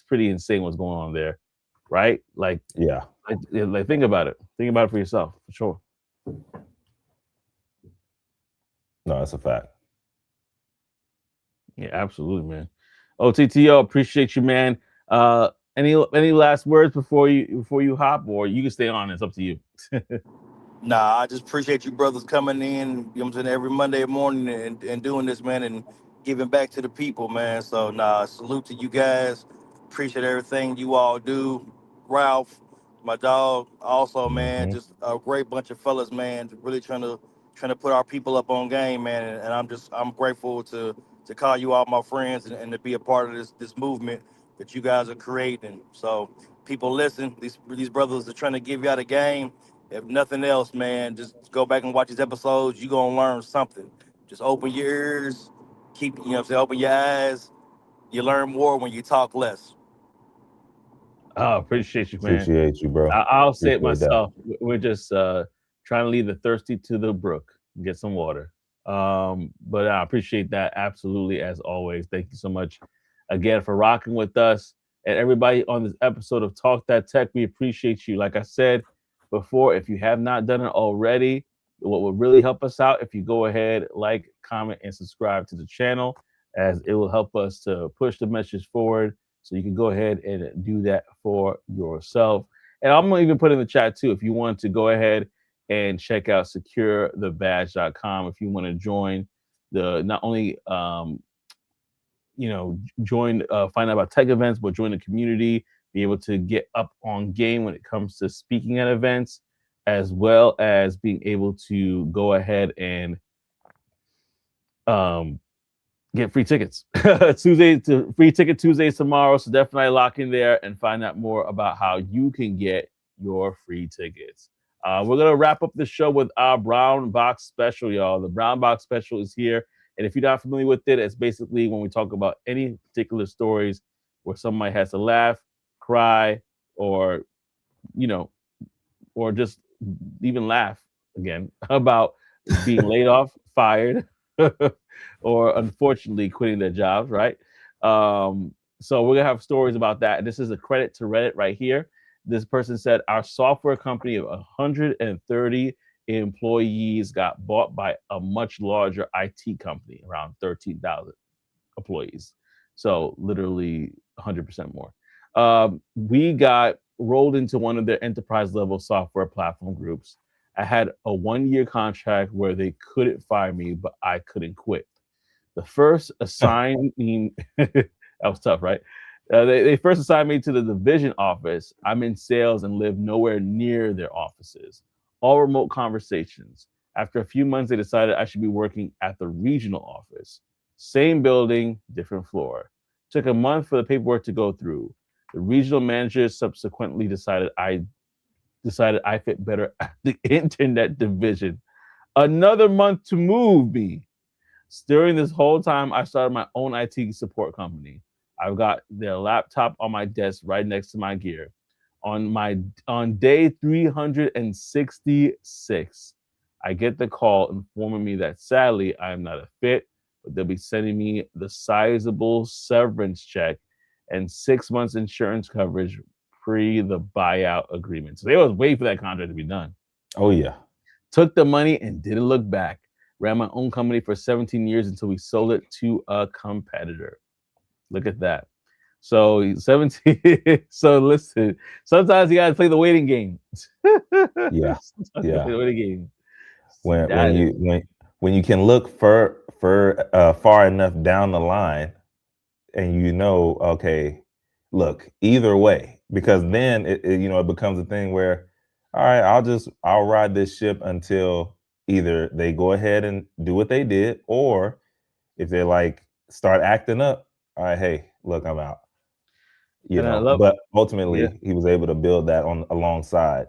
pretty insane what's going on there, right? Like Yeah. like think about it. Think about it for yourself, for sure. No, that's a fact. Yeah, absolutely, man. OTTO, appreciate you, man. Any last words before you hop, or you can stay on? It's up to you. Nah, I just appreciate you brothers coming in, you know what I'm saying, every Monday morning and doing this, man, and giving back to the people, man. So, nah, salute to you guys. Appreciate everything you all do. Ralph, my dog, also, man, Mhm. just a great bunch of fellas, man, really trying to put our people up on game, man. And I'm grateful to call you all my friends and to be a part of this movement that you guys are creating. So, people listen. These brothers are trying to give y'all the game. If nothing else, man, just go back and watch these episodes. You're gonna learn something. Just open your ears, keep you know what I'm saying, open your eyes. You learn more when you talk less. Oh, appreciate you, man. Appreciate you, bro. I'll say it Appreciate that. myself. We're just trying to lead the thirsty to the brook and get some water. But I appreciate that absolutely, as always. Thank you so much again for rocking with us, and everybody on this episode of Talk That Tech. We appreciate you. Like I said before, if you have not done it already, what would really help us out if you go ahead, like, comment, and subscribe to the channel, as it will help us to push the message forward. So you can go ahead and do that for yourself. And I'm gonna even put in the chat too if you want to go ahead and check out securethebadge.com if you want to join the not only join find out about tech events, but join the community, be able to get up on game when it comes to speaking at events, as well as being able to go ahead and get free tickets. Free ticket Tuesdays tomorrow. So definitely lock in there and find out more about how you can get your free tickets. We're gonna wrap up the show with our brown box special, y'all. The brown box special is here, and if you're not familiar with it, it's basically when we talk about any particular stories where somebody has to laugh, cry, or you know, or just even laugh again about being laid off, fired, or unfortunately quitting their jobs, right? So we're gonna have stories about that. And this is a credit to Reddit right here. This person said our software company of 130 employees got bought by a much larger IT company, around 13,000 employees. So literally 100% more. We got rolled into one of their enterprise level software platform groups. I had a 1-year contract where they couldn't fire me, but I couldn't quit. The first assigning, that was tough, right? They first assigned me to the division office. I'm in sales and live nowhere near their offices. All remote conversations. After a few months, they decided I should be working at the regional office. Same building, different floor. Took a month for the paperwork to go through. The regional manager subsequently decided I fit better at the internet division. Another month to move me. During this whole time, I started my own IT support company. I've got their laptop on my desk right next to my gear. On day 366, I get the call informing me that sadly I am not a fit, but they'll be sending me the sizable severance check and 6 months insurance coverage pre the buyout agreement. So they was waiting for that contract to be done. Oh yeah. Took the money and didn't look back. Ran my own company for 17 years until we sold it to a competitor. Look at that. So 17. So listen, sometimes you gotta play the waiting game. Yeah. Yeah. Play the waiting game. When you can look far enough down the line, and okay, look, either way, because then it becomes a thing where, all right, I'll ride this ship until either they go ahead and do what they did, or if they like start acting up, all right, hey, look, I'm out. You And I know, love, but ultimately yeah. he was able to build that on alongside.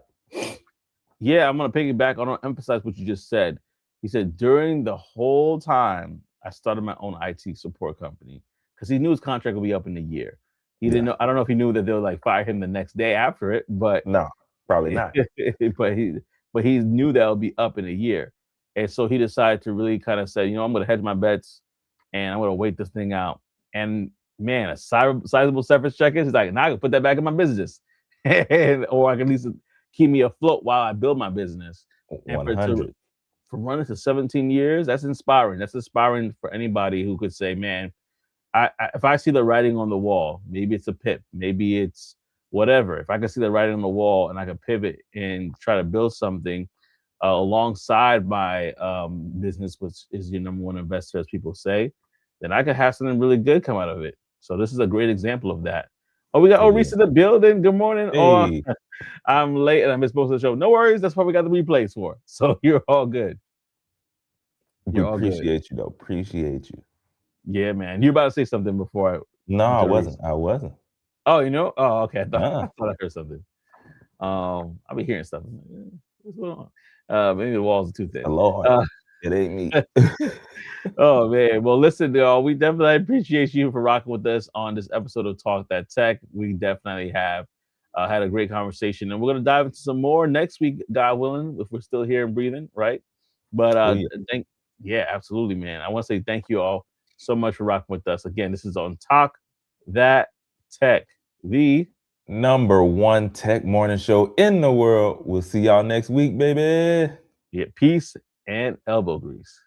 Yeah, I'm gonna piggyback. I want to emphasize what you just said. He said during the whole time I started my own IT support company because he knew his contract would be up in a year. He didn't Yeah. know. I don't know if he knew that they would like fire him the next day after it, but No, probably not. but he knew that would be up in a year, and so he decided to really kind of say, I'm gonna hedge my bets, and I'm gonna wait this thing out. And man, a sizable severance check is like, now I can put that back in my business, or I can at least keep me afloat while I build my business. And for running to 17 years, that's inspiring. That's inspiring for anybody who could say, man, if I see the writing on the wall, maybe it's a pip, maybe it's whatever. If I can see the writing on the wall and I can pivot and try to build something alongside my business, which is your number one investor, as people say, then I could have something really good come out of it. So this is a great example of that. Oh, we got Reese in the building. Good morning. Hey. Oh, I'm late and I missed most of the show. No worries. That's what we got the replays for. So you're all good. We appreciate you, though. Appreciate you. Yeah, man. You about to say something before No, I wasn't. Oh, Oh, okay. I thought I heard something. I'll be hearing stuff. What's going on? Maybe the walls are too thin. Lord, it ain't me. Oh man. Well, listen, y'all. We definitely appreciate you for rocking with us on this episode of Talk That Tech. We definitely have had a great conversation, and we're gonna dive into some more next week, God willing, if we're still here and breathing, right? But absolutely, man. I want to say thank you all so much for rocking with us. Again, this is on Talk That Tech, the number one tech morning show in the world. We'll see y'all next week, baby. Yeah, peace and elbow grease.